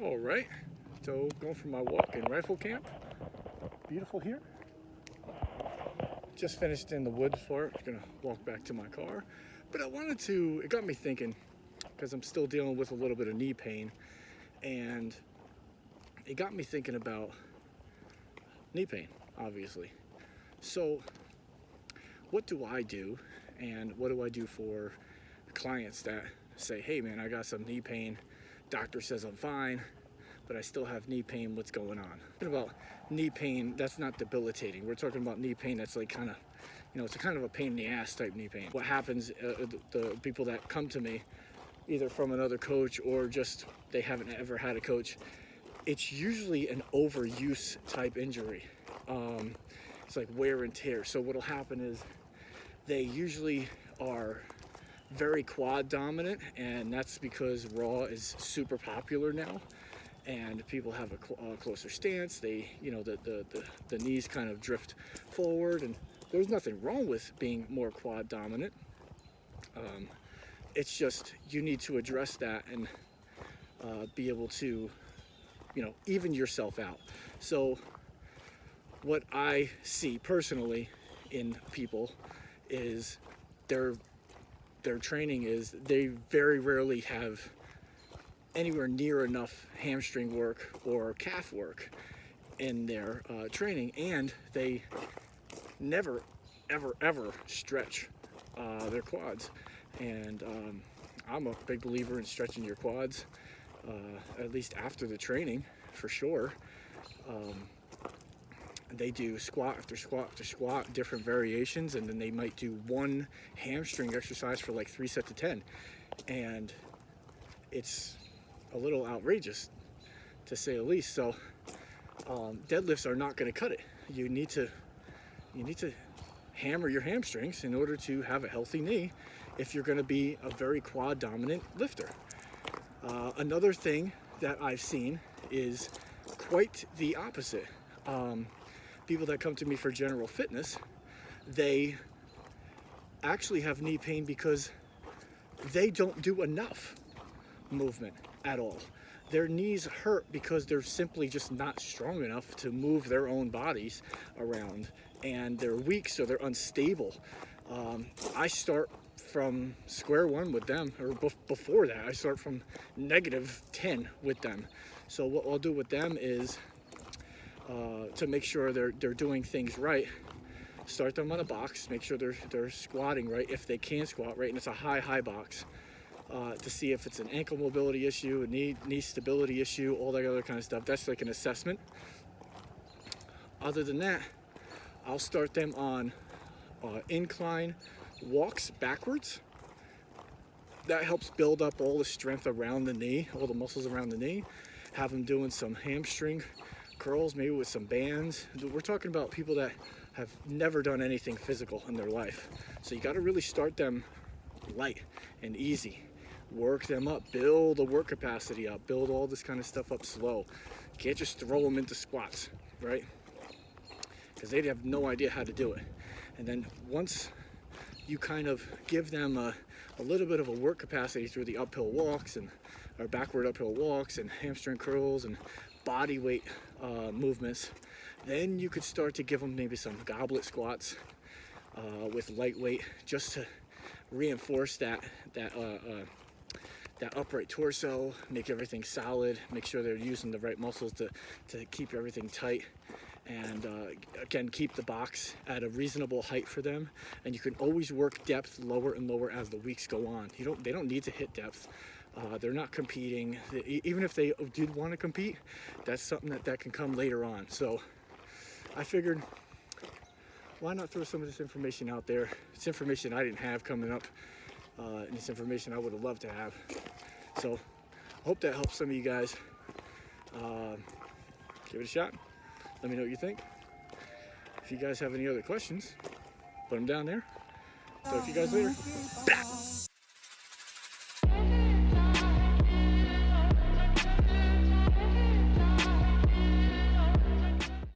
All right, so going for my walk in rifle camp. Beautiful here. Just finished in the woods for it. Gonna walk back to my car. But it got me thinking, because I'm still dealing with a little bit of knee pain, and it got me thinking about knee pain, obviously. So what do I do, and what do I do for clients that say, hey man, I got some knee pain, doctor says I'm fine, but I still have knee pain, what's going on? Talking about knee pain that's not debilitating. We're talking about knee pain that's like kind of, it's a kind of a pain in the ass type knee pain. What happens, the people that come to me, either from another coach or just they haven't ever had a coach, it's usually an overuse type injury. It's like wear and tear. So what'll happen is they usually are very quad dominant, and that's because Raw is super popular now, and people have a closer stance. They, the knees kind of drift forward, and there's nothing wrong with being more quad dominant. It's just you need to address that and be able to, even yourself out. So what I see personally in people is their training is they very rarely have anywhere near enough hamstring work or calf work in their training, and they never ever stretch their quads. And I'm a big believer in stretching your quads, at least after the training, for sure. They do squat after squat after squat, different variations, and then they might do one hamstring exercise for like 3 sets of 10. And it's a little outrageous, to say the least. So deadlifts are not going to cut it. You need to hammer your hamstrings in order to have a healthy knee if you're going to be a very quad dominant lifter. Another thing that I've seen is quite the opposite. People that come to me for general fitness, they actually have knee pain because they don't do enough movement at all. Their knees hurt because they're simply just not strong enough to move their own bodies around, and they're weak, so they're unstable. I start from square one with them, or before that, I start from -10 with them. So what I'll do with them is, to make sure they're doing things right, start them on a box, make sure they're squatting right, if they can squat right, and it's a high box, to see if it's an ankle mobility issue, a knee stability issue, all that other kind of stuff. That's like an assessment. Other than that, I'll start them on incline walks backwards. That helps build up all the strength around the knee, all the muscles around the knee. Have them doing some hamstring curls, maybe with some bands. We're talking about people that have never done anything physical in their life. So you got to really start them light and easy. Work them up, build the work capacity up, build all this kind of stuff up slow. You can't just throw them into squats, right? Because they have no idea how to do it. And then once you kind of give them a little bit of a work capacity through the uphill walks or backward uphill walks and hamstring curls and body weight movements, then you could start to give them maybe some goblet squats with lightweight, just to reinforce that upright torso, make everything solid, make sure they're using the right muscles to keep everything tight, and again, keep the box at a reasonable height for them. And you can always work depth lower and lower as the weeks go on. They don't need to hit depth. They're not competing. Even if they did want to compete, that's something that can come later on. So I figured, why not throw some of this information out there? It's information I didn't have coming up, and it's information I would have loved to have. So I hope that helps some of you guys. Give it a shot. Let me know what you think. If you guys have any other questions, put them down there. Talk to you guys later. Blah.